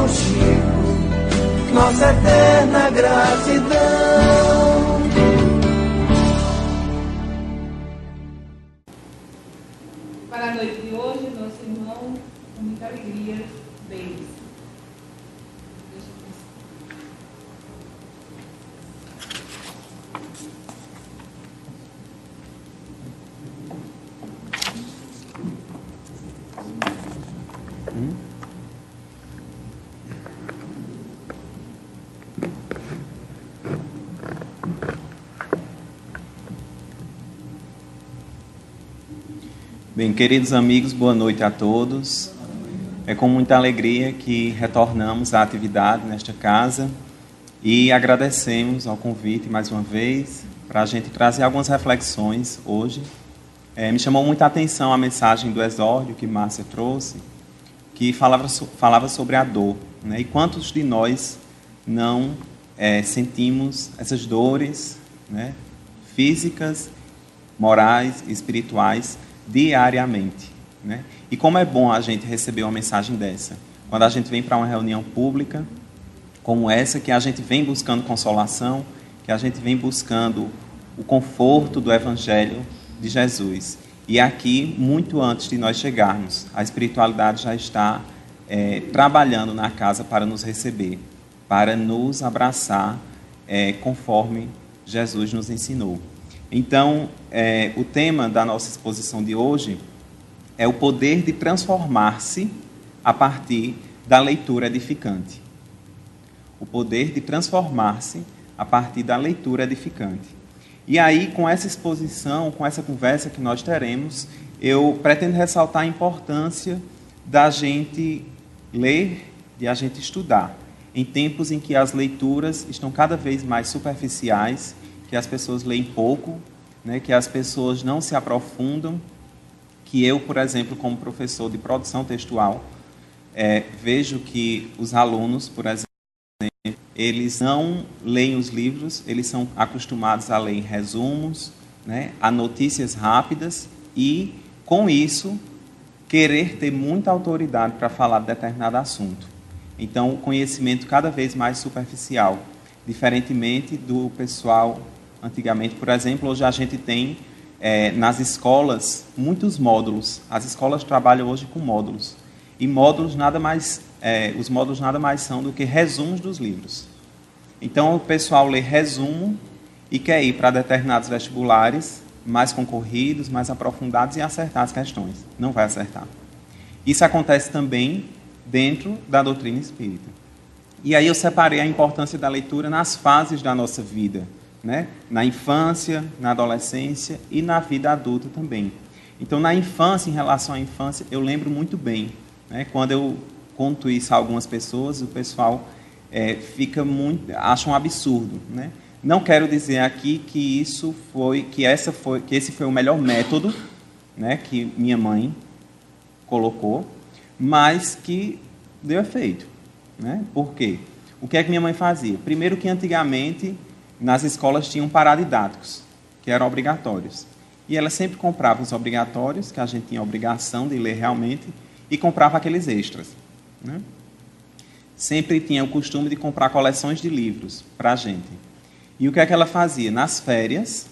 contigo, nossa eterna gratidão. Para a noite de hoje, nosso irmão, com muita alegria, deles. Bem, queridos amigos, boa noite a todos. É com muita alegria que retornamos à atividade nesta casa e agradecemos ao convite mais uma vez para a gente trazer algumas reflexões hoje. Me chamou muita atenção a mensagem do exórdio que Márcia trouxe, que falava sobre a dor, né? E quantos de nós não sentimos essas dores, né, físicas, morais e espirituais diariamente, né? E como é bom a gente receber uma mensagem dessa, quando a gente vem para uma reunião pública como essa, que a gente vem buscando consolação, que a gente vem buscando o conforto do Evangelho de Jesus. E aqui, muito antes de nós chegarmos, a espiritualidade já está trabalhando na casa para nos receber, para nos abraçar conforme Jesus nos ensinou. Então, o tema da nossa exposição de hoje é o poder de transformar-se a partir da leitura edificante. O poder de transformar-se a partir da leitura edificante. E aí, com essa exposição, com essa conversa que nós teremos, eu pretendo ressaltar a importância da gente ler, de a gente estudar, em tempos em que as leituras estão cada vez mais superficiais, que as pessoas leem pouco, né, que as pessoas não se aprofundam, que eu, por exemplo, como professor de produção textual, vejo que os alunos, por exemplo, eles não leem os livros, eles são acostumados a ler resumos, né, a notícias rápidas e, com isso, querer ter muita autoridade para falar de determinado assunto. Então, o conhecimento cada vez mais superficial, diferentemente do pessoal antigamente. Por exemplo, hoje a gente tem nas escolas muitos módulos. As escolas trabalham hoje com módulos. E módulos os módulos nada mais são do que resumos dos livros. Então, o pessoal lê resumo e quer ir para determinados vestibulares mais concorridos, mais aprofundados e acertar as questões. Não vai acertar. Isso acontece também dentro da doutrina espírita. E aí eu separei a importância da leitura nas fases da nossa vida, né? Na infância, na adolescência e na vida adulta também. Então, na infância, em relação à infância, eu lembro muito bem, né? Quando eu conto isso a algumas pessoas, o pessoal acha um absurdo, né? Não quero dizer aqui que esse foi o melhor método, né, que minha mãe colocou, mas que deu efeito, né? Por quê? O que é que minha mãe fazia? Primeiro que antigamente nas escolas tinham paradidáticos, que eram obrigatórios. E ela sempre comprava os obrigatórios, que a gente tinha a obrigação de ler realmente, e comprava aqueles extras, né? Sempre tinha o costume de comprar coleções de livros para a gente. E o que é que ela fazia? Nas férias,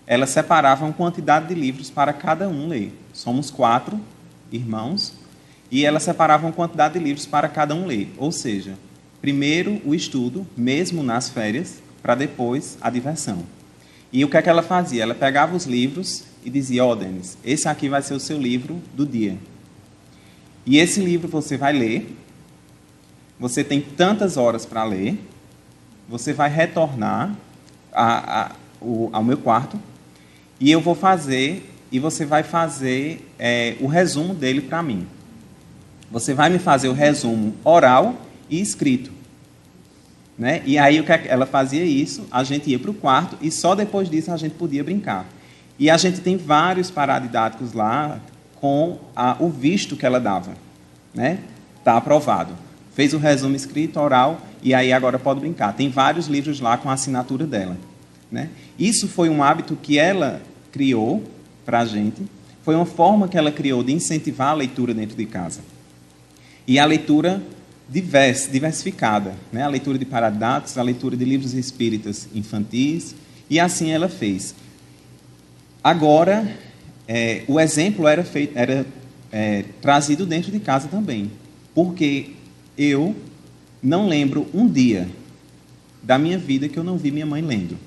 ela separava uma quantidade de livros para cada um ler. Somos 4 irmãos, e ela separava uma quantidade de livros para cada um ler. Ou seja, primeiro o estudo, mesmo nas férias, para depois a diversão. E o que é que ela fazia? Ela pegava os livros e dizia: Denis, esse aqui vai ser o seu livro do dia. E esse livro você vai ler, você tem tantas horas para ler, você vai retornar ao meu quarto, e eu vou fazer, e você vai fazer o resumo dele para mim. Você vai me fazer o resumo oral e escrito. Né? E aí ela fazia isso, a gente ia para o quarto e só depois disso a gente podia brincar. E a gente tem vários paradidáticos lá com o visto que ela dava, né? Está aprovado. Fez o resumo escrito, oral, e aí agora pode brincar. Tem vários livros lá com a assinatura dela, né? Isso foi um hábito que ela criou para a gente, foi uma forma que ela criou de incentivar a leitura dentro de casa. E a leitura diversificada, né? A leitura de Paradatos, a leitura de livros espíritas infantis, e assim ela fez. Agora, o exemplo era trazido dentro de casa também, porque eu não lembro um dia da minha vida que eu não vi minha mãe lendo,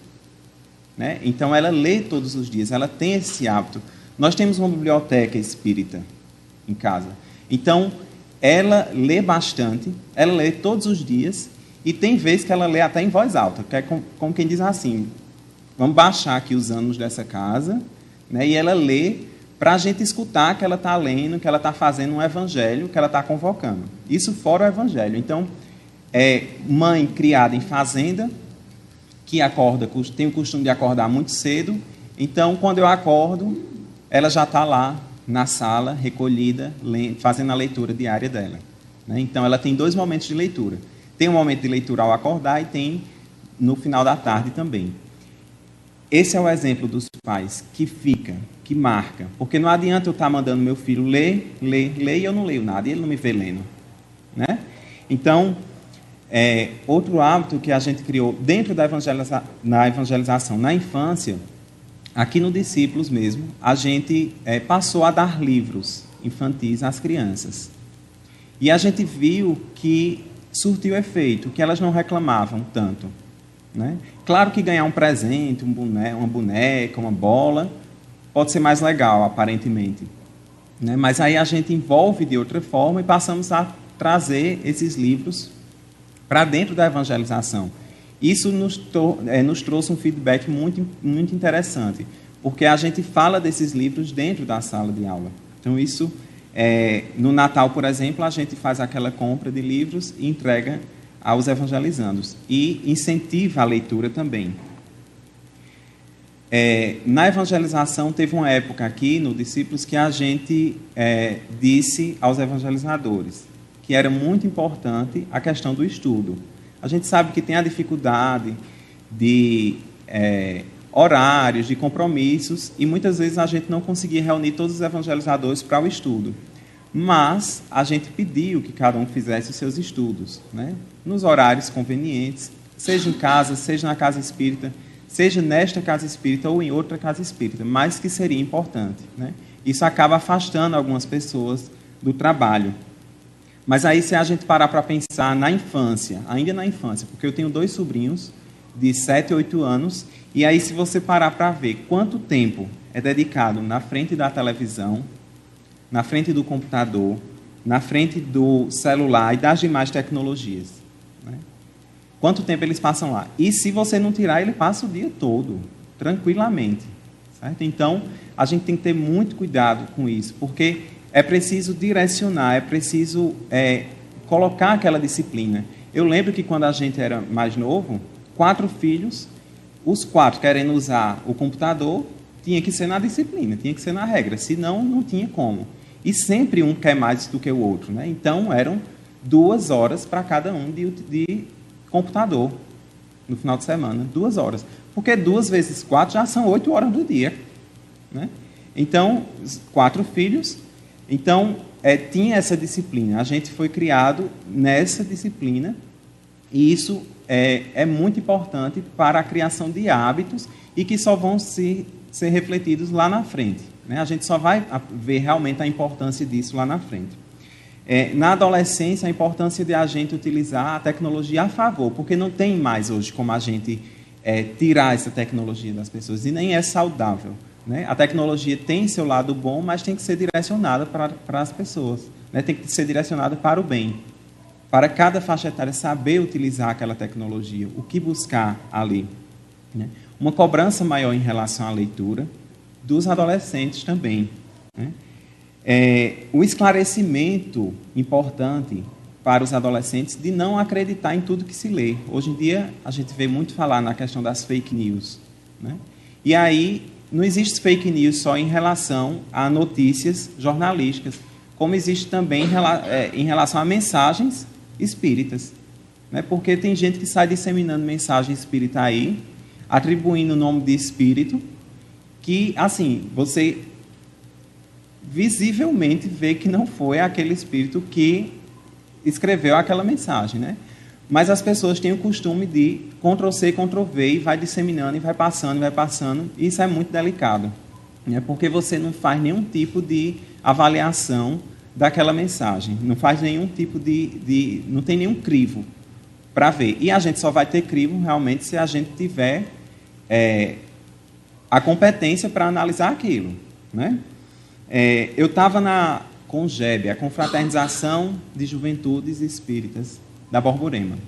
né? Então, ela lê todos os dias, ela tem esse hábito. Nós temos uma biblioteca espírita em casa. Então, ela lê bastante, ela lê todos os dias, e tem vezes que ela lê até em voz alta, que é como quem diz assim, vamos baixar aqui os anos dessa casa, né? E ela lê para a gente escutar que ela está lendo, que ela está fazendo um evangelho, que ela está convocando. Isso fora o evangelho. Então, mãe criada em fazenda, que tem o costume de acordar muito cedo. Então, quando eu acordo, ela já está lá na sala, recolhida, fazendo a leitura diária dela, né? Então, ela tem 2 momentos de leitura. Tem um momento de leitura ao acordar e tem no final da tarde também. Esse é o exemplo dos pais que fica, que marca. Porque não adianta eu estar mandando meu filho ler, e eu não leio nada, e ele não me vê lendo, né? Então, outro hábito que a gente criou dentro da evangelização na infância, aqui no Discípulos mesmo, a gente passou a dar livros infantis às crianças. E a gente viu que surtiu efeito, que elas não reclamavam tanto, né? Claro que ganhar um presente, uma boneca, uma bola, pode ser mais legal, aparentemente, né? Mas aí a gente envolve de outra forma e passamos a trazer esses livros para dentro da evangelização. Isso nos trouxe um feedback muito, muito interessante, porque a gente fala desses livros dentro da sala de aula. Então, isso, no Natal, por exemplo, a gente faz aquela compra de livros e entrega aos evangelizandos. E incentiva a leitura também. Na evangelização, teve uma época aqui, no Discípulos, que a gente disse aos evangelizadores que era muito importante a questão do estudo. A gente sabe que tem a dificuldade de horários, de compromissos, e muitas vezes a gente não conseguia reunir todos os evangelizadores para o estudo. Mas a gente pediu que cada um fizesse os seus estudos, né? Nos horários convenientes, seja em casa, seja na casa espírita, seja nesta casa espírita ou em outra casa espírita, mas que seria importante, né? Isso acaba afastando algumas pessoas do trabalho. Mas aí, se a gente parar para pensar na infância, ainda na infância, porque eu tenho 2 sobrinhos de 7 e 8 anos, e aí se você parar para ver quanto tempo é dedicado na frente da televisão, na frente do computador, na frente do celular e das demais tecnologias, né? Quanto tempo eles passam lá? E se você não tirar, ele passa o dia todo, tranquilamente, certo? Então, a gente tem que ter muito cuidado com isso, porque é preciso direcionar, é preciso colocar aquela disciplina. Eu lembro que quando a gente era mais novo, 4 filhos, os 4 querendo usar o computador, tinha que ser na disciplina, tinha que ser na regra, senão não tinha como. E sempre um quer mais do que o outro, né? Então, eram 2 horas para cada um de computador no final de semana, 2 horas. Porque 2 vezes 4 já são 8 horas do dia, né? Então, 4 filhos. Então, tinha essa disciplina. A gente foi criado nessa disciplina e isso é muito importante para a criação de hábitos e que só vão ser refletidos lá na frente, né? A gente só vai ver realmente a importância disso lá na frente. Na adolescência, a importância de a gente utilizar a tecnologia a favor, porque não tem mais hoje como a gente tirar essa tecnologia das pessoas e nem é saudável, né? A tecnologia tem seu lado bom, mas tem que ser direcionada para as pessoas, né? Tem que ser direcionada para o bem. Para cada faixa etária saber utilizar aquela tecnologia, o que buscar ali, né? Uma cobrança maior em relação à leitura dos adolescentes também, né? O esclarecimento importante para os adolescentes de não acreditar em tudo que se lê. Hoje em dia, a gente vê muito falar na questão das fake news, né? E aí, não existe fake news só em relação a notícias jornalísticas, como existe também em relação a mensagens espíritas, né? Porque tem gente que sai disseminando mensagem espírita aí, atribuindo o nome de espírito, que, assim, você visivelmente vê que não foi aquele espírito que escreveu aquela mensagem, né? Mas as pessoas têm o costume de Ctrl+C, Ctrl+V e vai disseminando e vai passando, e isso é muito delicado, né? Porque você não faz nenhum tipo de avaliação daquela mensagem, não faz nenhum tipo não tem nenhum crivo para ver. E a gente só vai ter crivo realmente se a gente tiver a competência para analisar aquilo, né? Eu estava com o GEB, a Confraternização de Juventudes Espíritas da Borborema,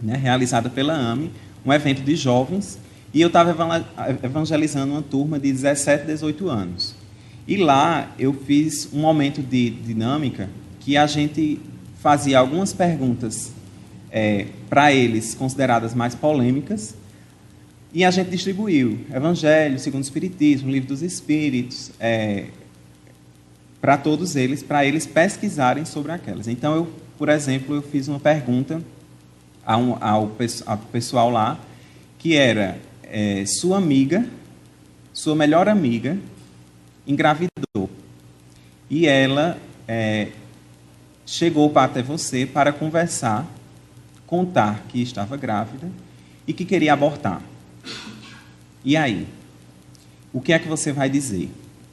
né? Realizada pela AME, um evento de jovens, e eu estava evangelizando uma turma de 17, 18 anos. E lá eu fiz um momento de dinâmica que a gente fazia algumas perguntas para eles consideradas mais polêmicas, e a gente distribuiu Evangelho, segundo o Espiritismo, Livro dos Espíritos, para todos eles, para eles pesquisarem sobre aquelas. Então, por exemplo, eu fiz uma pergunta ao pessoal lá, que era, sua melhor amiga, engravidou. E ela chegou até você para conversar, contar que estava grávida e que queria abortar. E aí? O que é que você vai dizer?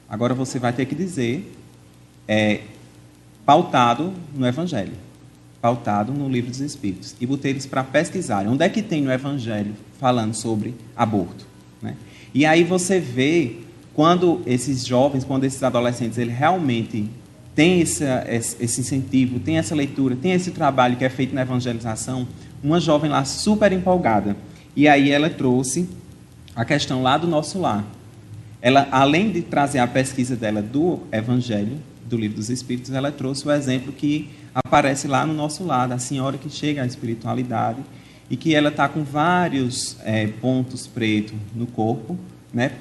Agora você vai ter que dizer, pautado no Evangelho, pautado no Livro dos Espíritos. E botei eles para pesquisarem. Onde é que tem no Evangelho falando sobre aborto, né? E aí você vê, quando esses jovens, quando esses adolescentes, eles realmente têm esse incentivo, têm essa leitura, têm esse trabalho que é feito na evangelização, uma jovem lá super empolgada. E aí ela trouxe a questão lá do nosso lar. Ela, além de trazer a pesquisa dela do Evangelho, do Livro dos Espíritos, ela trouxe o exemplo que aparece lá no nosso lar, da senhora que chega à espiritualidade e que ela está com vários pontos pretos no corpo, né,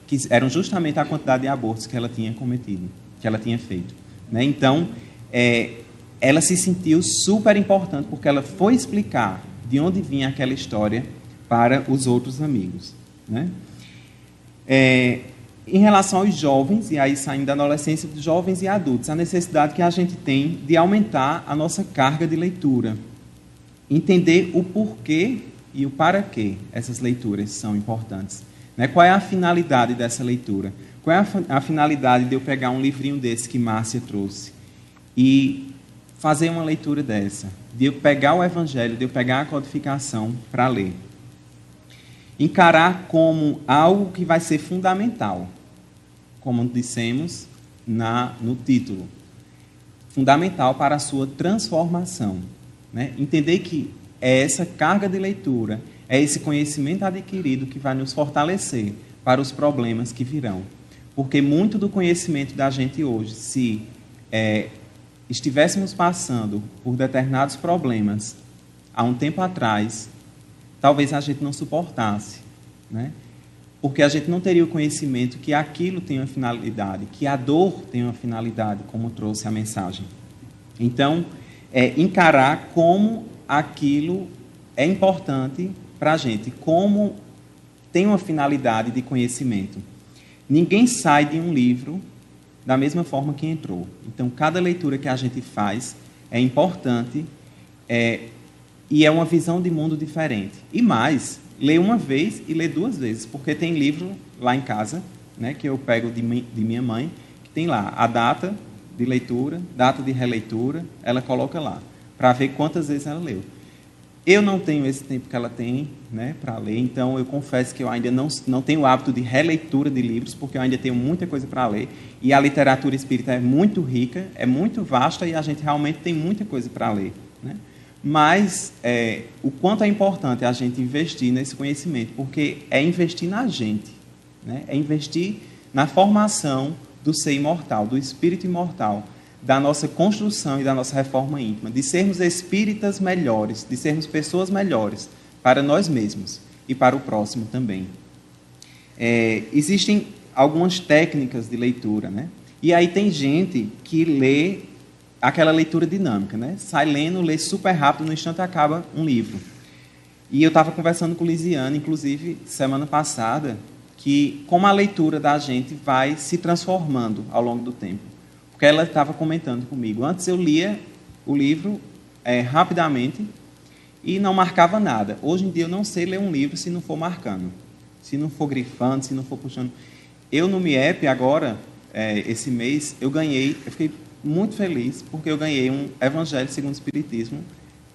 que eram justamente a quantidade de abortos que ela tinha cometido, que ela tinha feito, né? Então, ela se sentiu super importante porque ela foi explicar de onde vinha aquela história para os outros amigos, né? Em relação aos jovens, e aí saindo da adolescência, de jovens e adultos, a necessidade que a gente tem de aumentar a nossa carga de leitura, entender o porquê e o para quê essas leituras são importantes, né? Qual é a finalidade dessa leitura? Qual é a finalidade de eu pegar um livrinho desse que Márcia trouxe e fazer uma leitura dessa? De eu pegar o Evangelho, de eu pegar a codificação para ler. Encarar como algo que vai ser fundamental, como dissemos no título. Fundamental para a sua transformação, né? Entender que é essa carga de leitura, é esse conhecimento adquirido que vai nos fortalecer para os problemas que virão. Porque muito do conhecimento da gente hoje, se estivéssemos passando por determinados problemas há um tempo atrás, talvez a gente não suportasse, né? Porque a gente não teria o conhecimento que aquilo tem uma finalidade, que a dor tem uma finalidade, como trouxe a mensagem. Então, encarar como aquilo é importante para a gente, como tem uma finalidade de conhecimento. Ninguém sai de um livro da mesma forma que entrou. Então, cada leitura que a gente faz é importante e é uma visão de mundo diferente. E mais, ler uma vez e ler duas vezes, porque tem livro lá em casa, né, que eu pego de minha mãe, que tem lá a data de leitura, data de releitura, ela coloca lá, para ver quantas vezes ela leu. Eu não tenho esse tempo que ela tem, né, para ler, então eu confesso que eu ainda não tenho o hábito de releitura de livros, porque eu ainda tenho muita coisa para ler, e a literatura espírita é muito rica, é muito vasta, e a gente realmente tem muita coisa para ler, né? Mas o quanto é importante a gente investir nesse conhecimento, porque é investir na gente, né? É investir na formação do ser imortal, do espírito imortal, da nossa construção e da nossa reforma íntima, de sermos espíritas melhores, de sermos pessoas melhores para nós mesmos e para o próximo também. Existem algumas técnicas de leitura, né? E aí tem gente que lê aquela leitura dinâmica, né? Sai lendo, lê super rápido, no instante acaba um livro. E eu estava conversando com Lisiane, inclusive, semana passada, que como a leitura da gente vai se transformando ao longo do tempo. Porque ela estava comentando comigo. Antes eu lia o livro rapidamente e não marcava nada. Hoje em dia eu não sei ler um livro se não for marcando, se não for grifando, se não for puxando. Eu no MIEP agora, esse mês, eu fiquei muito feliz porque eu ganhei um Evangelho segundo o Espiritismo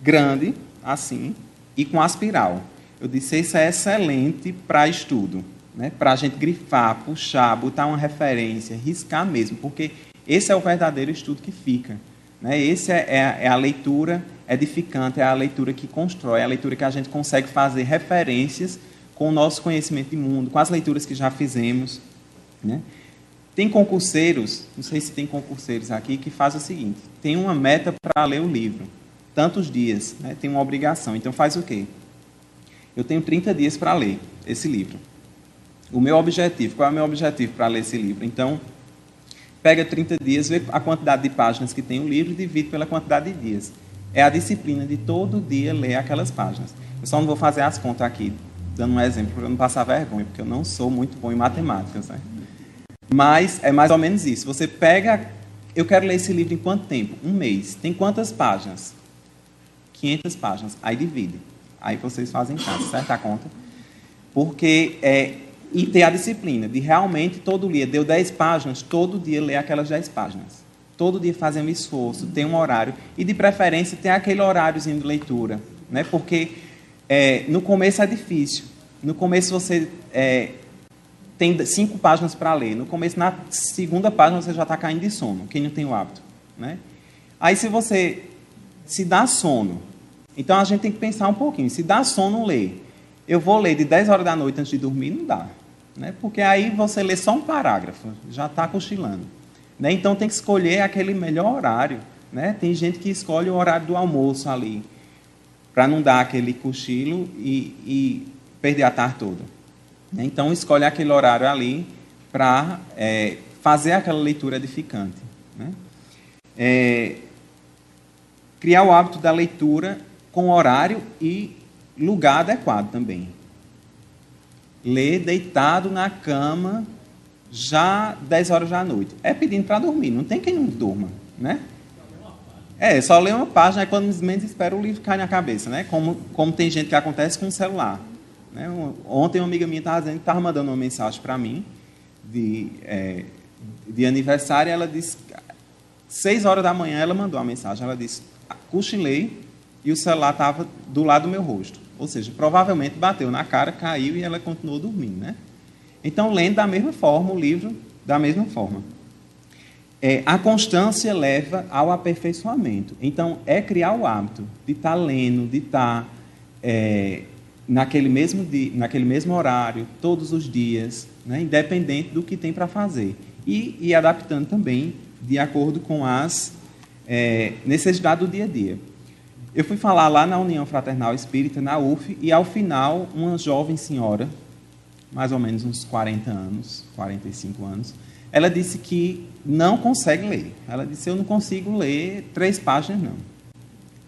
grande, assim, e com aspiral. Eu disse, isso é excelente para estudo, né? Para a gente grifar, puxar, botar uma referência, riscar mesmo, porque esse é o verdadeiro estudo que fica, né? Esse é a leitura edificante, é a leitura que constrói, é a leitura que a gente consegue fazer referências com o nosso conhecimento de mundo, com as leituras que já fizemos, né? Tem concurseiros, não sei se tem concurseiros aqui, que fazem o seguinte, tem uma meta para ler o livro, tantos dias, né? Tem uma obrigação, então faz o quê? Eu tenho 30 dias para ler esse livro. O meu objetivo, qual é o meu objetivo para ler esse livro? Então, pega 30 dias, vê a quantidade de páginas que tem o livro e divide pela quantidade de dias. É a disciplina de todo dia ler aquelas páginas. Eu só não vou fazer as contas aqui, dando um exemplo, para eu não passar vergonha, porque eu não sou muito bom em matemática, certo? Mas é mais ou menos isso. Você pega, eu quero ler esse livro em quanto tempo? Um mês. Tem quantas páginas? 500 páginas. Aí divide. Aí vocês fazem em casa, certo? A conta. Porque e ter a disciplina de realmente todo dia, deu 10 páginas, todo dia ler aquelas 10 páginas. Todo dia fazer um esforço, ter um horário. E de preferência ter aquele horáriozinho de leitura, né? Porque no começo é difícil. No começo você tem 5 páginas para ler. No começo, na segunda página, você já está caindo de sono, quem não tem o hábito, né? Aí se você se dá sono, então a gente tem que pensar um pouquinho. Se dá sono, ler. Eu vou ler de 10 horas da noite antes de dormir, não dá, né? Porque aí você lê só um parágrafo, já está cochilando, né? Então tem que escolher aquele melhor horário, né? Tem gente que escolhe o horário do almoço ali, para não dar aquele cochilo e perder a tarde toda. Então escolhe aquele horário ali para fazer aquela leitura edificante, né? Criar o hábito da leitura com horário e lugar adequado também. Ler deitado na cama, já 10 horas da noite. É pedindo para dormir, não tem quem não durma, né? Só ler uma página, aí quando menos espera o livro cai na cabeça, né? Como tem gente que acontece com o celular, né? Ontem uma amiga minha estava mandando uma mensagem para mim de aniversário, ela disse, 6 horas da manhã ela mandou a mensagem, ela disse, cochilei e o celular estava do lado do meu rosto. Ou seja, provavelmente bateu na cara, caiu e ela continuou dormindo, né? Então, lendo da mesma forma, o livro da mesma forma. A constância leva ao aperfeiçoamento. Então, criar o hábito de estar lendo, de estar naquele mesmo horário, todos os dias, né? Independente do que tem para fazer. E adaptando também de acordo com as necessidades do dia a dia. Eu fui falar lá na União Fraternal Espírita, na UF, e ao final, uma jovem senhora, mais ou menos uns 40 anos, 45 anos, ela disse que não consegue ler. Ela disse, eu não consigo ler 3 páginas, não.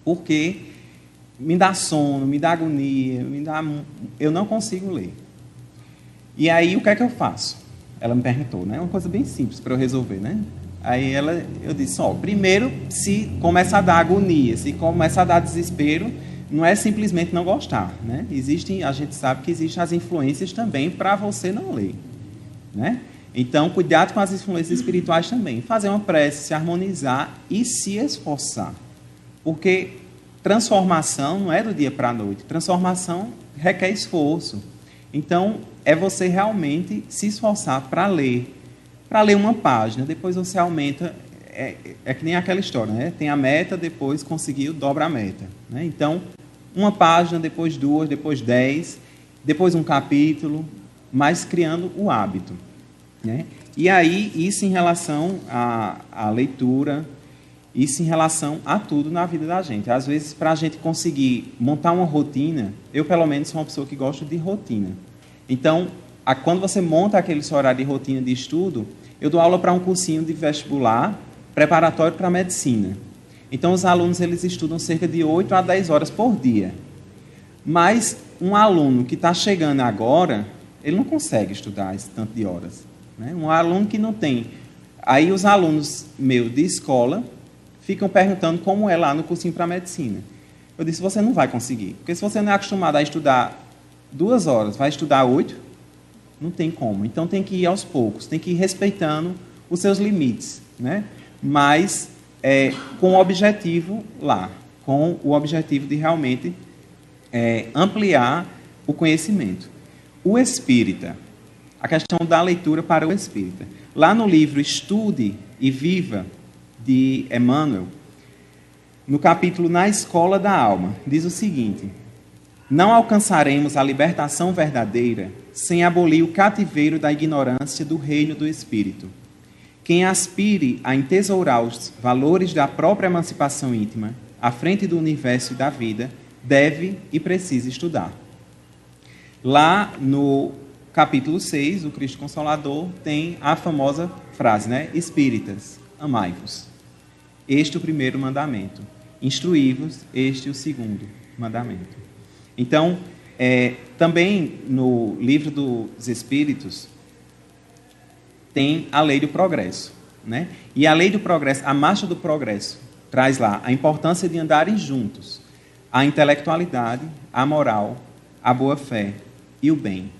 Porque me dá sono, me dá agonia, eu não consigo ler. E aí, o que é que eu faço? Ela me perguntou, né? Uma coisa bem simples para eu resolver, né? Aí eu disse, primeiro, se começa a dar agonia, se começa a dar desespero, não é simplesmente não gostar, né? A gente sabe que existem as influências também para você não ler, né? Então, cuidado com as influências espirituais também. Fazer uma prece, se harmonizar e se esforçar. Porque transformação não é do dia para a noite. Transformação requer esforço. Então, é você realmente se esforçar para ler uma página, depois você aumenta, que nem aquela história, né? Tem a meta, depois conseguiu, dobra a meta, né? Então, uma página, depois 2, depois 10, depois um capítulo, mas criando o hábito, né? E aí, isso em relação à leitura, isso em relação a tudo na vida da gente. Às vezes, para a gente conseguir montar uma rotina, eu pelo menos sou uma pessoa que gosta de rotina. Então, quando você monta aquele seu horário de rotina de estudo, eu dou aula para um cursinho de vestibular preparatório para a medicina. Então, os alunos eles estudam cerca de 8 a 10 horas por dia. Mas um aluno que está chegando agora, ele não consegue estudar esse tanto de horas, né? Um aluno que não tem. Aí os alunos meus de escola ficam perguntando como é lá no cursinho para medicina. Eu disse, você não vai conseguir. Porque se você não é acostumado a estudar 2 horas, vai estudar 8, não tem como. Então tem que ir aos poucos, tem que ir respeitando os seus limites, né? Mas com o objetivo lá, com o objetivo de realmente ampliar o conhecimento. O espírita, a questão da leitura para o espírita. Lá no livro Estude e Viva, de Emmanuel, no capítulo Na Escola da Alma, diz o seguinte: não alcançaremos a libertação verdadeira sem abolir o cativeiro da ignorância do reino do espírito. Quem aspire a entesourar os valores da própria emancipação íntima à frente do universo e da vida, deve e precisa estudar. Lá no capítulo 6, o Cristo Consolador, tem a famosa frase, né? Espíritas, amai-vos. Este é o primeiro mandamento. Instruí-vos, este é o segundo mandamento. Então, também no livro dos Espíritos, tem a lei do progresso, né? E a lei do progresso, a marcha do progresso, traz lá a importância de andarem juntos a intelectualidade, a moral, a boa-fé e o bem,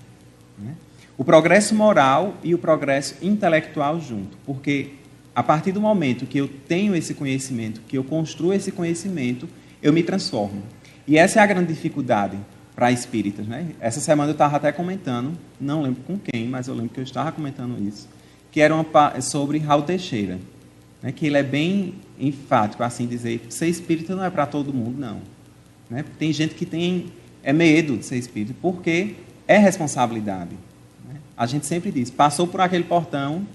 né? O progresso moral e o progresso intelectual junto, porque a partir do momento que eu tenho esse conhecimento, que eu construo esse conhecimento, eu me transformo. E essa é a grande dificuldade para espíritas, né? Essa semana eu estava até comentando, não lembro com quem, mas eu lembro que eu estava comentando isso, que era sobre Raul Teixeira, né? Que ele é bem enfático, assim dizer, ser espírita não é para todo mundo, não. Né? Tem gente que tem medo de ser espírita, porque é responsabilidade. Né? A gente sempre diz, passou por aquele portão,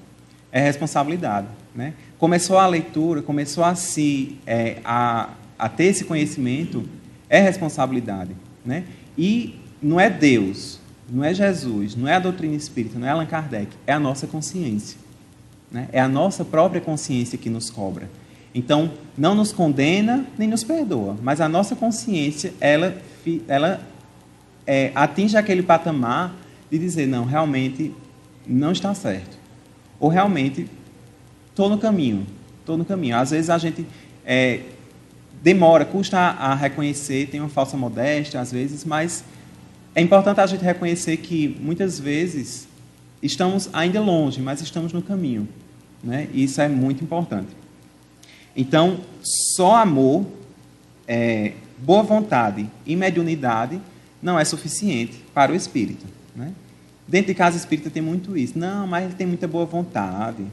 é responsabilidade. Né? Começou a leitura, começou a ter esse conhecimento, é responsabilidade. Né? E não é Deus, não é Jesus, não é a doutrina espírita, não é Allan Kardec, é a nossa consciência. Né? É a nossa própria consciência que nos cobra. Então, não nos condena, nem nos perdoa, mas a nossa consciência, ela atinge aquele patamar de dizer, não, realmente não está certo. Ou realmente, estou no caminho. Às vezes a gente demora, custa a reconhecer, tem uma falsa modéstia, às vezes, mas é importante a gente reconhecer que, muitas vezes, estamos ainda longe, mas estamos no caminho. Né? E isso é muito importante. Então, só amor, boa vontade e mediunidade não é suficiente para o espírito. Né? Dentro de casa espírita tem muito isso. Não, mas ele tem muita boa vontade,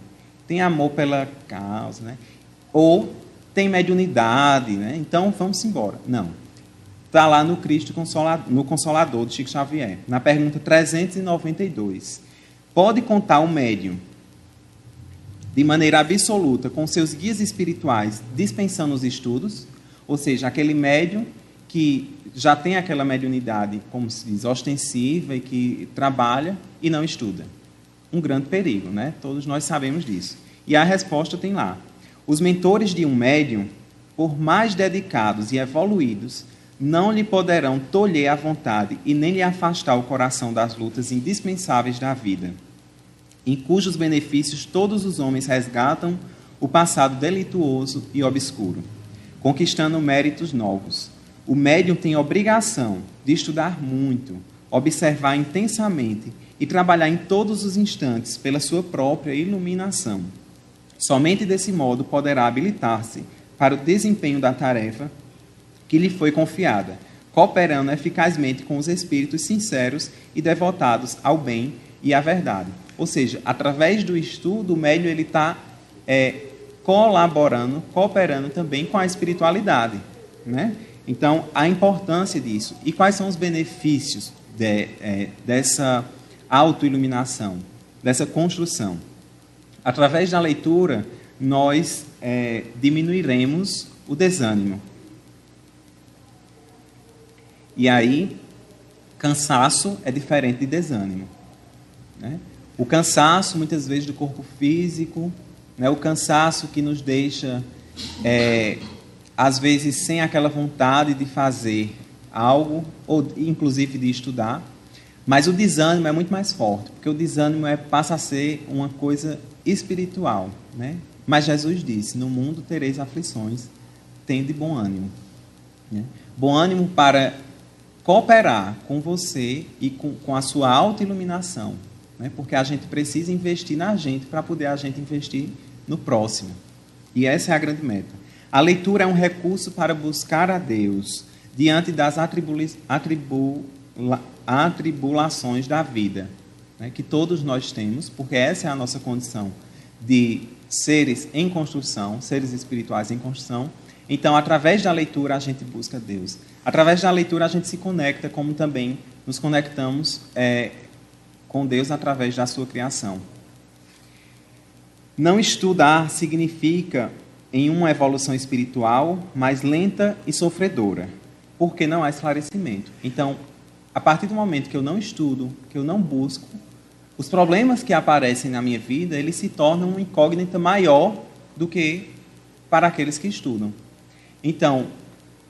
tem amor pela causa, né? Ou tem mediunidade, né? Então vamos embora. Não. Está lá no Cristo no Consolador de Chico Xavier, na pergunta 392. Pode contar o médium de maneira absoluta com seus guias espirituais dispensando os estudos? Ou seja, aquele médium que já tem aquela mediunidade, como se diz, ostensiva e que trabalha e não estuda. Um grande perigo, né? Todos nós sabemos disso. E a resposta tem lá. Os mentores de um médium, por mais dedicados e evoluídos, não lhe poderão tolher a vontade e nem lhe afastar o coração das lutas indispensáveis da vida, em cujos benefícios todos os homens resgatam o passado delituoso e obscuro, conquistando méritos novos. O médium tem obrigação de estudar muito, observar intensamente e trabalhar em todos os instantes pela sua própria iluminação. Somente desse modo poderá habilitar-se para o desempenho da tarefa que lhe foi confiada, cooperando eficazmente com os espíritos sinceros e devotados ao bem e à verdade. Ou seja, através do estudo, o médium está colaborando, cooperando também com a espiritualidade. Né? Então, a importância disso. E quais são os benefícios dessa autoiluminação, dessa construção? Através da leitura, nós diminuiremos o desânimo. E aí, cansaço é diferente de desânimo. Né? O cansaço, muitas vezes, do corpo físico, né? O cansaço que nos deixa, às vezes, sem aquela vontade de fazer algo, ou inclusive de estudar. Mas o desânimo é muito mais forte, porque o desânimo passa a ser uma coisa espiritual. Né? Mas Jesus disse: no mundo tereis aflições, tende bom ânimo. Né? Bom ânimo para cooperar com você e com a sua autoiluminação. Né? Porque a gente precisa investir na gente para poder a gente investir no próximo. E essa é a grande meta. A leitura é um recurso para buscar a Deus diante das atribulações da vida, né, que todos nós temos, porque essa é a nossa condição de seres em construção, seres espirituais em construção. Então, através da leitura, a gente busca Deus. Através da leitura, a gente se conecta, como também nos conectamos com Deus através da sua criação. Não estudar significa em uma evolução espiritual mais lenta e sofredora, porque não há esclarecimento. Então, a partir do momento que eu não estudo, que eu não busco, os problemas que aparecem na minha vida, eles se tornam uma incógnita maior do que para aqueles que estudam. Então,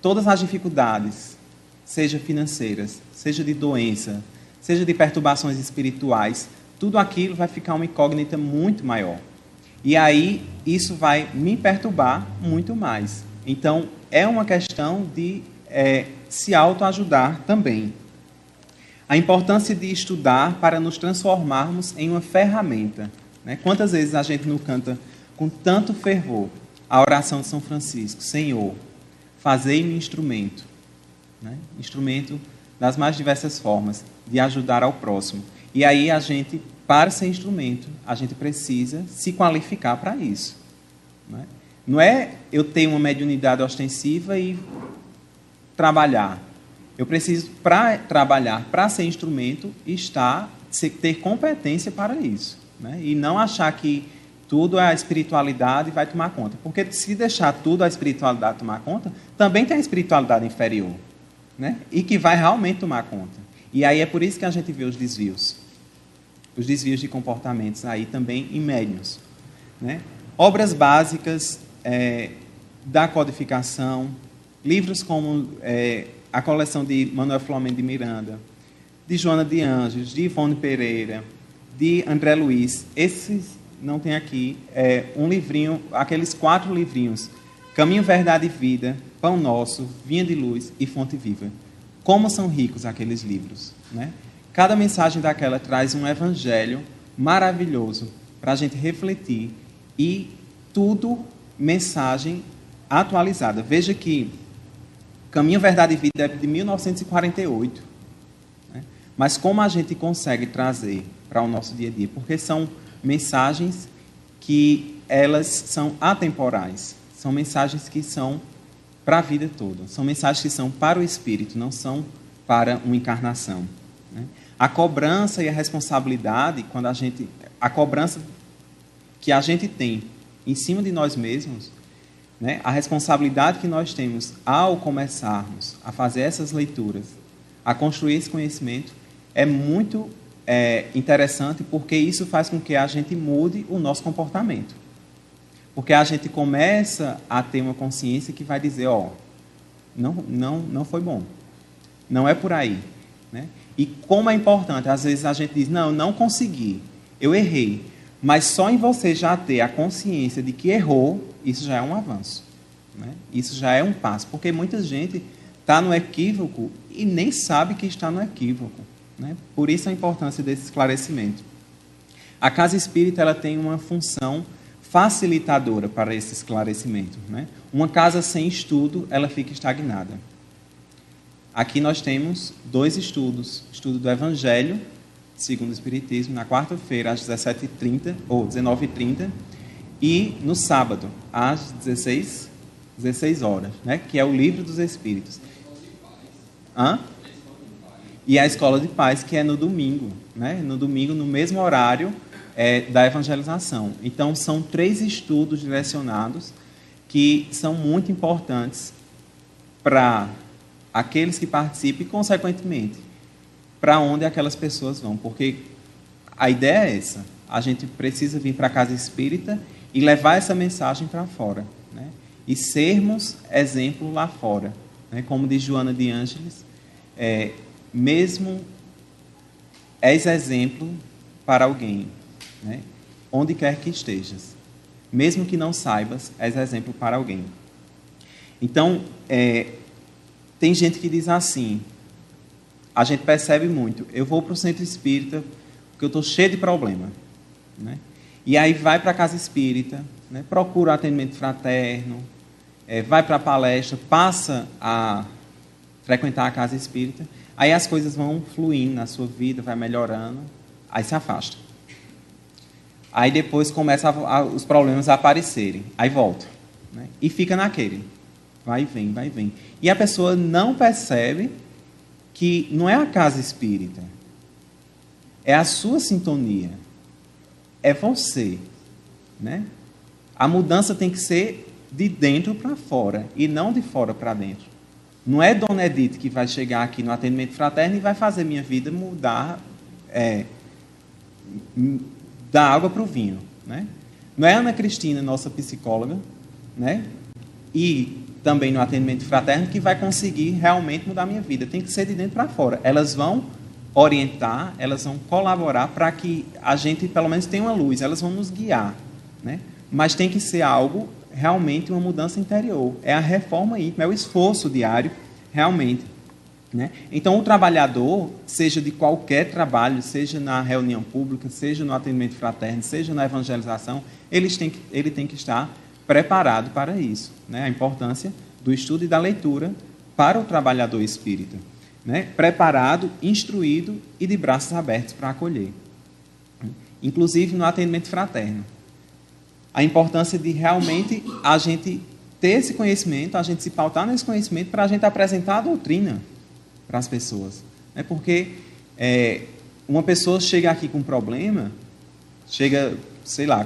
todas as dificuldades, seja financeiras, seja de doença, seja de perturbações espirituais, tudo aquilo vai ficar uma incógnita muito maior. E aí, isso vai me perturbar muito mais. Então, é uma questão de se autoajudar também. A importância de estudar para nos transformarmos em uma ferramenta. Né? Quantas vezes a gente não canta com tanto fervor a oração de São Francisco: Senhor, fazei-me instrumento. Né? Instrumento das mais diversas formas de ajudar ao próximo. E aí a gente, para ser instrumento, a gente precisa se qualificar para isso. Né? Não é eu ter uma mediunidade ostensiva e trabalhar. Eu preciso, para trabalhar, para ser instrumento, ter competência para isso. Né? E não achar que tudo a espiritualidade vai tomar conta. Porque se deixar tudo a espiritualidade tomar conta, também tem a espiritualidade inferior. Né? E que vai realmente tomar conta. E aí é por isso que a gente vê os desvios. Os desvios de comportamentos aí também em médiuns. Né? Obras básicas da codificação, livros como a coleção de Manuel Filomeno de Miranda, de Joana de Anjos, de Ivone Pereira, de André Luiz. Esses não tem aqui um livrinho, aqueles 4 livrinhos: Caminho, Verdade e Vida, Pão Nosso, Vinha de Luz e Fonte Viva. Como são ricos aqueles livros, né? Cada mensagem daquela traz um evangelho maravilhoso para a gente refletir, e tudo mensagem atualizada. Veja que Caminho, Verdade e Vida é de 1948. Né? Mas como a gente consegue trazer para o nosso dia a dia? Porque são mensagens que elas são atemporais. São mensagens que são para a vida toda. São mensagens que são para o espírito, não são para uma encarnação. Né? A cobrança e a responsabilidade, a cobrança que a gente tem em cima de nós mesmos, né? A responsabilidade que nós temos ao começarmos a fazer essas leituras, a construir esse conhecimento, é muito interessante, porque isso faz com que a gente mude o nosso comportamento. Porque a gente começa a ter uma consciência que vai dizer: não foi bom, não é por aí. Né? E como é importante, às vezes a gente diz: não consegui, eu errei. Mas só em você já ter a consciência de que errou, isso já é um avanço. Né? Isso já é um passo. Porque muita gente está no equívoco e nem sabe que está no equívoco. Né? Por isso a importância desse esclarecimento. A casa espírita ela tem uma função facilitadora para esse esclarecimento. Né? Uma casa sem estudo, ela fica estagnada. Aqui nós temos 2 estudos. Estudo do Evangelho, segundo o Espiritismo, na quarta-feira, às 17h30, ou 19h30, e no sábado, às 16 horas, né? Que é o Livro dos Espíritos. E a Escola de Paz, que é no domingo, né? No domingo, no mesmo horário da evangelização. Então, são 3 estudos direcionados que são muito importantes para aqueles que participam e, consequentemente, para onde aquelas pessoas vão. Porque a ideia é essa. A gente precisa vir para a casa espírita e levar essa mensagem para fora. Né? E sermos exemplo lá fora. Né? Como diz Joana de Ângeles, mesmo és exemplo para alguém, né? Onde quer que estejas. Mesmo que não saibas, és exemplo para alguém. Então, tem gente que diz assim, a gente percebe muito, eu vou para o centro espírita porque eu estou cheio de problema, né? E aí vai para a casa espírita, né? Procura atendimento fraterno, vai para a palestra, passa a frequentar a casa espírita, aí as coisas vão fluindo na sua vida, vai melhorando, aí se afasta. Aí depois começam os problemas a aparecerem, aí volta, né? E fica naquele, vai e vem, vai e vem. E a pessoa não percebe que não é a casa espírita, é a sua sintonia, é você, né? A mudança tem que ser de dentro para fora e não de fora para dentro. Não é Dona Edith que vai chegar aqui no atendimento fraterno e vai fazer minha vida mudar da água para o vinho, né? Não é Ana Cristina, nossa psicóloga, né? E também no atendimento fraterno que vai conseguir realmente mudar a minha vida. Tem que ser de dentro para fora. Elas vão orientar, elas vão colaborar para que a gente, pelo menos, tenha uma luz. Elas vão nos guiar, né? Mas tem que ser algo, realmente, uma mudança interior. É a reforma íntima, é o esforço diário, realmente, né? Então, o trabalhador, seja de qualquer trabalho, seja na reunião pública, seja no atendimento fraterno, seja na evangelização, ele tem que estar preparado para isso, né? A importância do estudo e da leitura para o trabalhador espírita, né? Preparado, instruído e de braços abertos para acolher. Inclusive no atendimento fraterno. A importância de realmente a gente ter esse conhecimento, a gente se pautar nesse conhecimento para a gente apresentar a doutrina para as pessoas. É porque uma pessoa chega aqui com problema,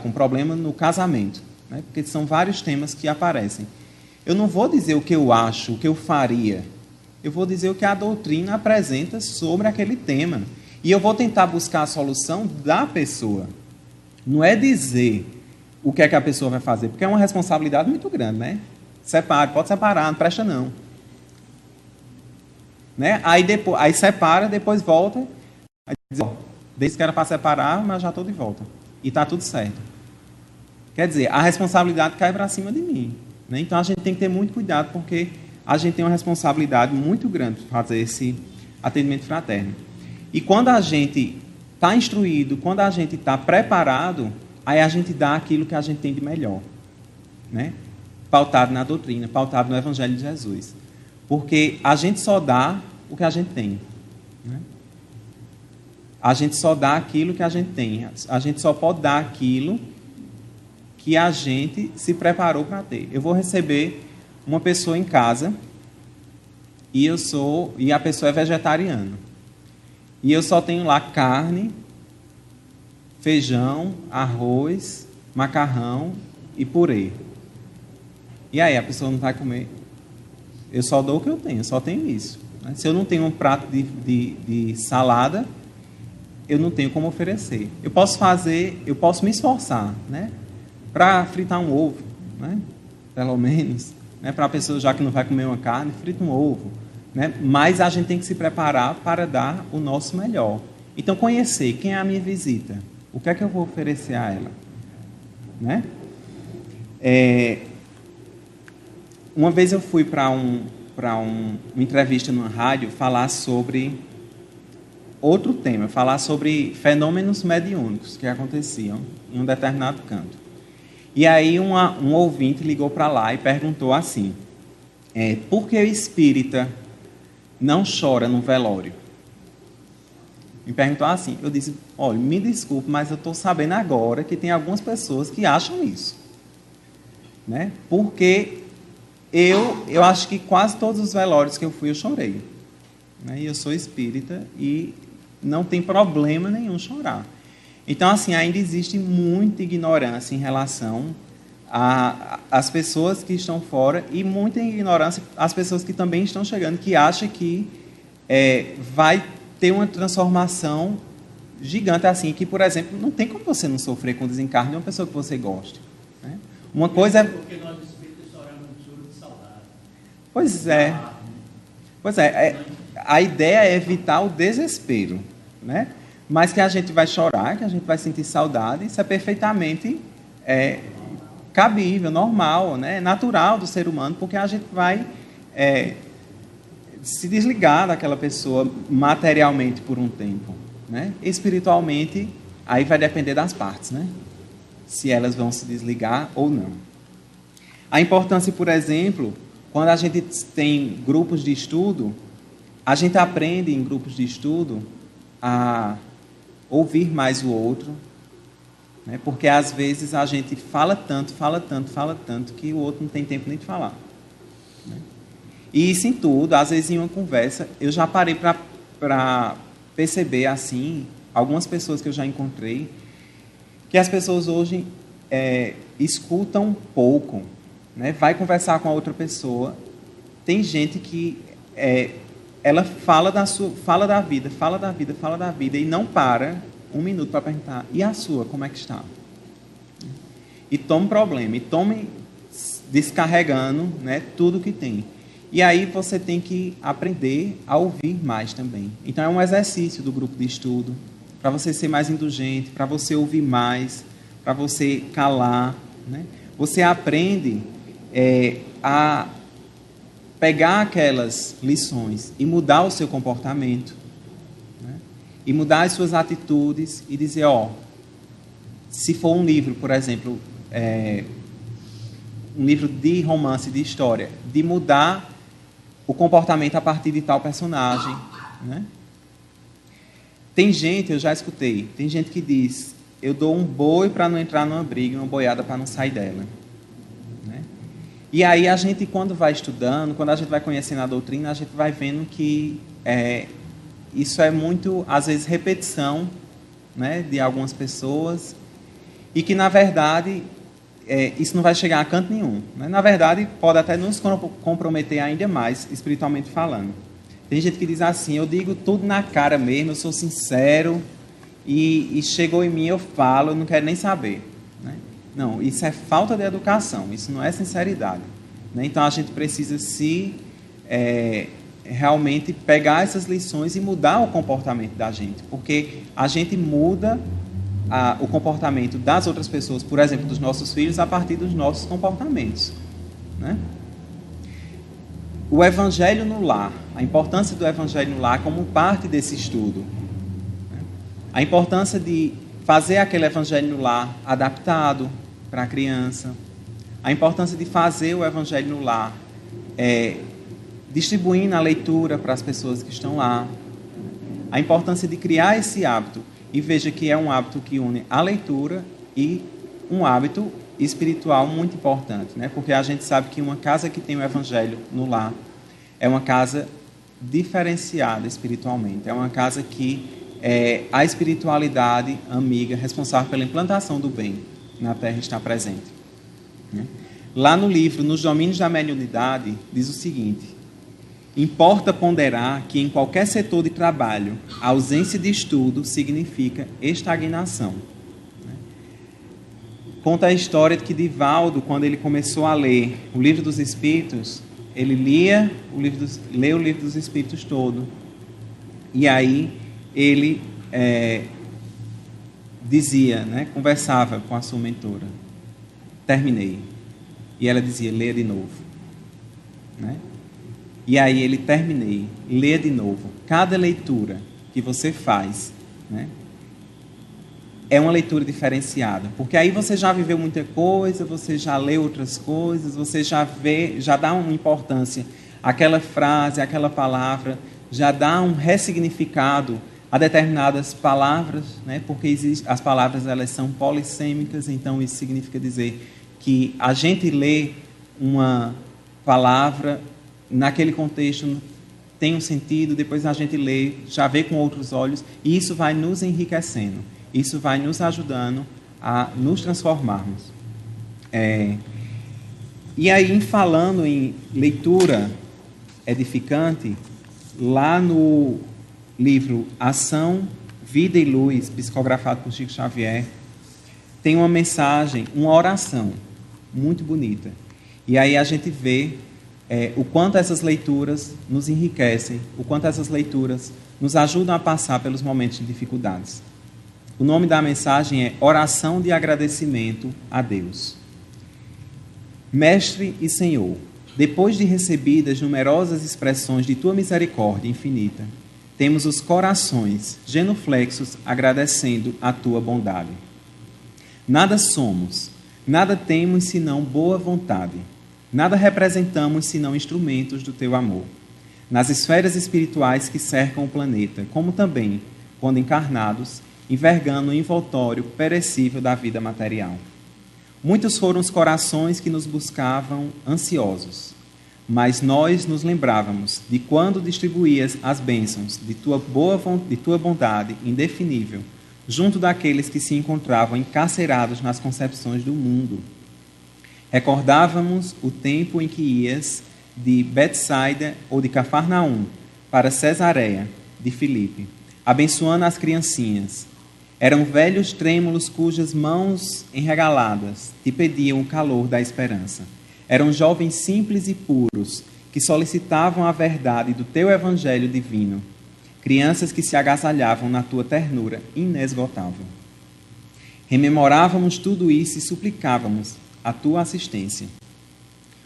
com problema no casamento, né? Porque são vários temas que aparecem. Eu não vou dizer o que eu acho, o que eu faria. Eu vou dizer o que a doutrina apresenta sobre aquele tema. E eu vou tentar buscar a solução da pessoa. Não é dizer o que é que a pessoa vai fazer, porque é uma responsabilidade muito grande, né? Separe, pode separar, não presta não. Né? Aí separa, depois volta, aí diz, desde que era para separar, mas já estou de volta. E está tudo certo. Quer dizer, a responsabilidade cai para cima de mim, né? Então a gente tem que ter muito cuidado, porque a gente tem uma responsabilidade muito grande para fazer esse atendimento fraterno. E quando a gente está instruído, quando a gente está preparado, aí a gente dá aquilo que a gente tem de melhor, né? Pautado na doutrina, pautado no Evangelho de Jesus. Porque a gente só dá o que a gente tem, né? A gente só dá aquilo que a gente tem. A gente só pode dar aquilo que a gente se preparou para ter. Eu vou receber uma pessoa em casa e a pessoa é vegetariana. E eu só tenho lá carne, feijão, arroz, macarrão e purê. E aí a pessoa não vai comer? Eu só dou o que eu tenho, eu só tenho isso, né? Se eu não tenho um prato de salada, eu não tenho como oferecer. Eu posso me esforçar, né? Para fritar um ovo, né? Pelo menos, né? Para a pessoa, já que não vai comer uma carne, frita um ovo, né? Mas a gente tem que se preparar para dar o nosso melhor. Então, conhecer quem é a minha visita, o que é que eu vou oferecer a ela, né? Uma vez eu fui para uma entrevista numa rádio falar sobre outro tema, falar sobre fenômenos mediúnicos que aconteciam em um determinado canto. E aí um ouvinte ligou para lá e perguntou assim, por que o espírita não chora no velório? Me perguntou assim. Eu disse, olha, me desculpe, mas eu estou sabendo agora que tem algumas pessoas que acham isso, né? Porque eu acho que quase todos os velórios que eu fui eu chorei, né? E eu sou espírita e não tem problema nenhum chorar. Então, assim, ainda existe muita ignorância em relação às pessoas que estão fora e muita ignorância às pessoas que também estão chegando, que acham que vai ter uma transformação gigante, assim, que, por exemplo, não tem como você não sofrer com o desencarne de uma pessoa que você goste, né? Uma coisa é... Porque nós espíritos choramos um choro de saudade. Pois é. A ideia é evitar o desespero, né? Mas que a gente vai chorar, que a gente vai sentir saudade, isso é perfeitamente cabível, normal, né? Natural do ser humano, porque a gente vai se desligar daquela pessoa materialmente por um tempo, né? Espiritualmente, aí vai depender das partes, né? Se elas vão se desligar ou não. A importância, por exemplo, quando a gente tem grupos de estudo, a gente aprende em grupos de estudo a ouvir mais o outro, né? Porque às vezes a gente fala tanto, que o outro não tem tempo nem de falar, né? E isso em tudo, às vezes em uma conversa, eu já parei para perceber assim, algumas pessoas que eu já encontrei, que as pessoas hoje escutam pouco, né? Vai conversar com a outra pessoa, tem gente que ela fala da vida e não para um minuto para perguntar, e a sua, como é que está? E tome problema, e tome descarregando, né, tudo que tem. E aí você tem que aprender a ouvir mais também. Então é um exercício do grupo de estudo, para você ser mais indulgente, para você ouvir mais, para você calar, né? Você aprende a pegar aquelas lições e mudar o seu comportamento, né? E mudar as suas atitudes e dizer, se for um livro, por exemplo, um livro de romance, de história, de mudar o comportamento a partir de tal personagem, né? Tem gente, eu já escutei, tem gente que diz, eu dou um boi para não entrar numa briga, uma boiada para não sair dela, né? E aí a gente, quando vai estudando, quando a gente vai conhecendo a doutrina, a gente vai vendo que isso é muito, às vezes, repetição, né, de algumas pessoas, e que, na verdade, isso não vai chegar a canto nenhum, né? Na verdade, pode até nos comprometer ainda mais, espiritualmente falando. Tem gente que diz assim, eu digo tudo na cara mesmo, eu sou sincero, e chegou em mim, eu falo, eu não quero nem saber, né? Não, isso é falta de educação, isso não é sinceridade, né? Então a gente precisa realmente pegar essas lições e mudar o comportamento da gente, porque a gente muda o comportamento das outras pessoas, por exemplo, dos nossos filhos, a partir dos nossos comportamentos, né? O Evangelho no lar, a importância do Evangelho no lar como parte desse estudo, né? A importância de fazer aquele Evangelho no lar adaptado para a criança, a importância de fazer o Evangelho no lar distribuindo a leitura para as pessoas que estão lá, a importância de criar esse hábito, e veja que é um hábito que une a leitura e um hábito espiritual muito importante, né? Porque a gente sabe que uma casa que tem o Evangelho no lar é uma casa diferenciada espiritualmente, é uma casa que a espiritualidade amiga, responsável pela implantação do bem na Terra, está presente, né? Lá no livro, Nos Domínios da Mediunidade, diz o seguinte: importa ponderar que em qualquer setor de trabalho, a ausência de estudo significa estagnação. Conta a história de que Divaldo, quando ele começou a ler o Livro dos Espíritos, ele leu o Livro dos Espíritos todo. E aí ele dizia, né, conversava com a sua mentora, terminei. E ela dizia, leia de novo, né? E aí ele, terminei, leia de novo. Cada leitura que você faz, né, é uma leitura diferenciada, porque aí você já viveu muita coisa, você já leu outras coisas, você já dá uma importância àquela frase, àquela palavra, já dá um ressignificado a determinadas palavras, né, porque as palavras elas são polissêmicas, então isso significa dizer que a gente lê uma palavra, naquele contexto tem um sentido, depois a gente lê, já vê com outros olhos, e isso vai nos enriquecendo, isso vai nos ajudando a nos transformarmos. E aí, falando em leitura edificante, lá no livro Ação, Vida e Luz, psicografado por Chico Xavier, tem uma mensagem, uma oração muito bonita. E aí a gente vê o quanto essas leituras nos enriquecem, o quanto essas leituras nos ajudam a passar pelos momentos de dificuldades. O nome da mensagem é Oração de Agradecimento a Deus. Mestre e Senhor, depois de recebidas numerosas expressões de tua misericórdia infinita, temos os corações genuflexos agradecendo a tua bondade. Nada somos, nada temos senão boa vontade, nada representamos senão instrumentos do teu amor. Nas esferas espirituais que cercam o planeta, como também, quando encarnados, envergando o envoltório perecível da vida material. Muitos foram os corações que nos buscavam ansiosos, mas nós nos lembrávamos de quando distribuías as bênçãos de tua bondade indefinível, junto daqueles que se encontravam encarcerados nas concepções do mundo. Recordávamos o tempo em que ias de Betsaida ou de Cafarnaum para Cesareia de Filipe, abençoando as criancinhas. Eram velhos trêmulos cujas mãos enregaladas te pediam o calor da esperança. Eram jovens simples e puros que solicitavam a verdade do teu evangelho divino. Crianças que se agasalhavam na tua ternura inesgotável. Rememorávamos tudo isso e suplicávamos a tua assistência.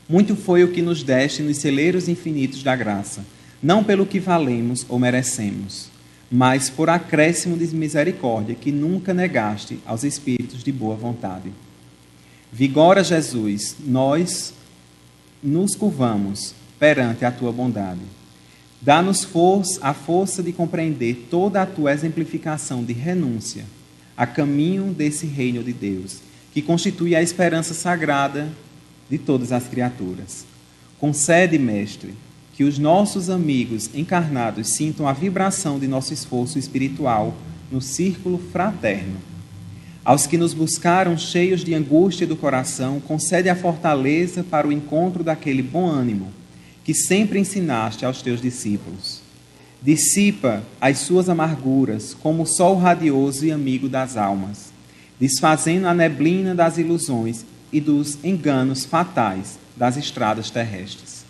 Muito foi o que nos deste nos celeiros infinitos da graça, não pelo que valemos ou merecemos, mas por acréscimo de misericórdia que nunca negaste aos espíritos de boa vontade. Vigora, Jesus, nós nos curvamos perante a tua bondade. Dá-nos a força de compreender toda a tua exemplificação de renúncia a caminho desse reino de Deus, que constitui a esperança sagrada de todas as criaturas. Concede, Mestre, que os nossos amigos encarnados sintam a vibração de nosso esforço espiritual no círculo fraterno. Aos que nos buscaram cheios de angústia do coração, concede a fortaleza para o encontro daquele bom ânimo que sempre ensinaste aos teus discípulos. Dissipa as suas amarguras como o sol radioso e amigo das almas, desfazendo a neblina das ilusões e dos enganos fatais das estradas terrestres.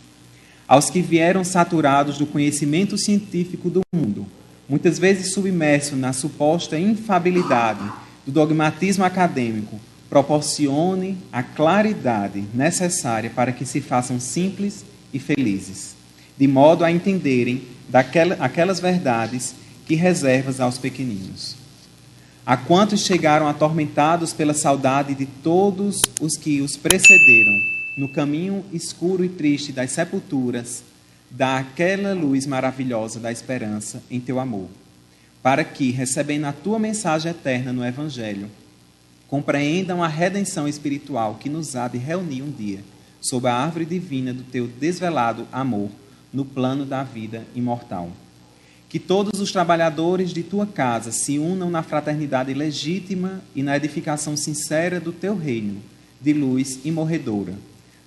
Aos que vieram saturados do conhecimento científico do mundo, muitas vezes submerso na suposta infabilidade do dogmatismo acadêmico, proporcione a claridade necessária para que se façam simples e felizes, de modo a entenderem aquelas verdades que reservas aos pequeninos. A quantos chegaram atormentados pela saudade de todos os que os precederam no caminho escuro e triste das sepulturas, dá aquela luz maravilhosa da esperança em teu amor, para que, recebendo a tua mensagem eterna no Evangelho, compreendam a redenção espiritual que nos há de reunir um dia, sob a árvore divina do teu desvelado amor, no plano da vida imortal. Que todos os trabalhadores de tua casa se unam na fraternidade legítima e na edificação sincera do teu reino, de luz imorredora.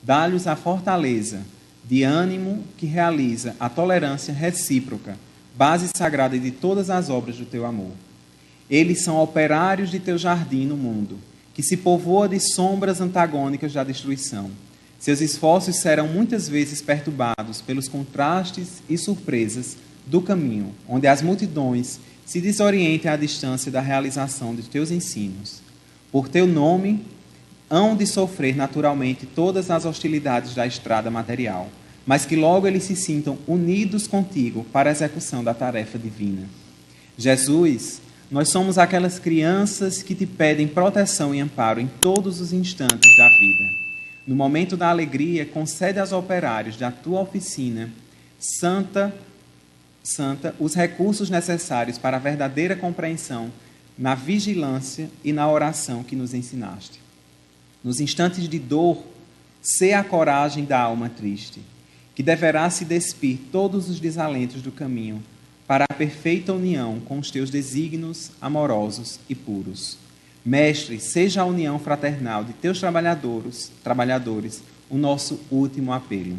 Dá-lhes a fortaleza de ânimo que realiza a tolerância recíproca, base sagrada de todas as obras do teu amor. Eles são operários de teu jardim no mundo, que se povoa de sombras antagônicas da destruição. Seus esforços serão muitas vezes perturbados pelos contrastes e surpresas do caminho, onde as multidões se desorientem à distância da realização de teus ensinos. Por teu nome, hão de sofrer naturalmente todas as hostilidades da estrada material, mas que logo eles se sintam unidos contigo para a execução da tarefa divina. Jesus, nós somos aquelas crianças que te pedem proteção e amparo em todos os instantes da vida. No momento da alegria, concede aos operários da tua oficina santa, os recursos necessários para a verdadeira compreensão na vigilância e na oração que nos ensinaste. Nos instantes de dor, sê a coragem da alma triste, que deverá se despir todos os desalentos do caminho para a perfeita união com os teus desígnios amorosos e puros. Mestre, seja a união fraternal de teus trabalhadores o nosso último apelo.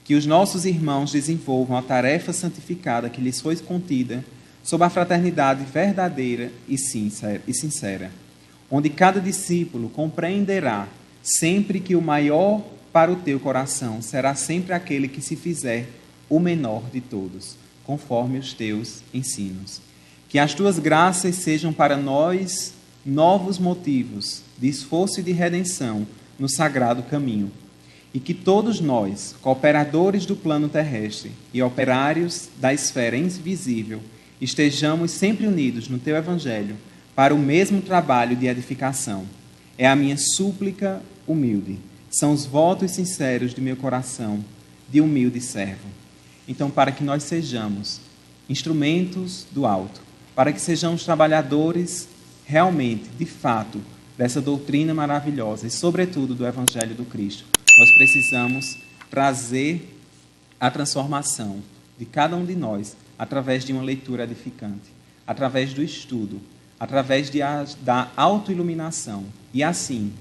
Que os nossos irmãos desenvolvam a tarefa santificada que lhes foi contida sob a fraternidade verdadeira e sincera, onde cada discípulo compreenderá sempre que o maior para o teu coração será sempre aquele que se fizer o menor de todos, conforme os teus ensinos. Que as tuas graças sejam para nós novos motivos de esforço e de redenção no sagrado caminho, e que todos nós, cooperadores do plano terrestre e operários da esfera invisível, estejamos sempre unidos no Teu Evangelho para o mesmo trabalho de edificação. É a minha súplica humilde. São os votos sinceros de meu coração, de humilde servo. Então, para que nós sejamos instrumentos do alto, para que sejamos trabalhadores realmente, de fato, dessa doutrina maravilhosa e, sobretudo, do Evangelho do Cristo, nós precisamos trazer a transformação de cada um de nós através de uma leitura edificante, através do estudo, através da autoiluminação. E assim,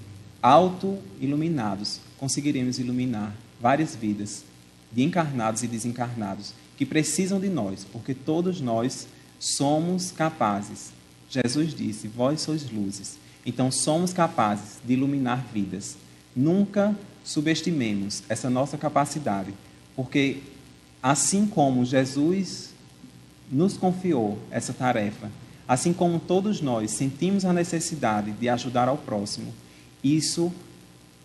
auto-iluminados, conseguiremos iluminar várias vidas de encarnados e desencarnados que precisam de nós, porque todos nós somos capazes. Jesus disse, vós sois luzes. Então, somos capazes de iluminar vidas. Nunca subestimemos essa nossa capacidade, porque assim como Jesus nos confiou essa tarefa, assim como todos nós sentimos a necessidade de ajudar ao próximo, isso,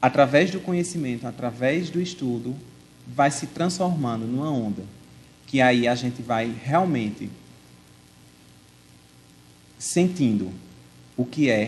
através do conhecimento, através do estudo, vai se transformando numa onda, que aí a gente vai realmente sentindo o que é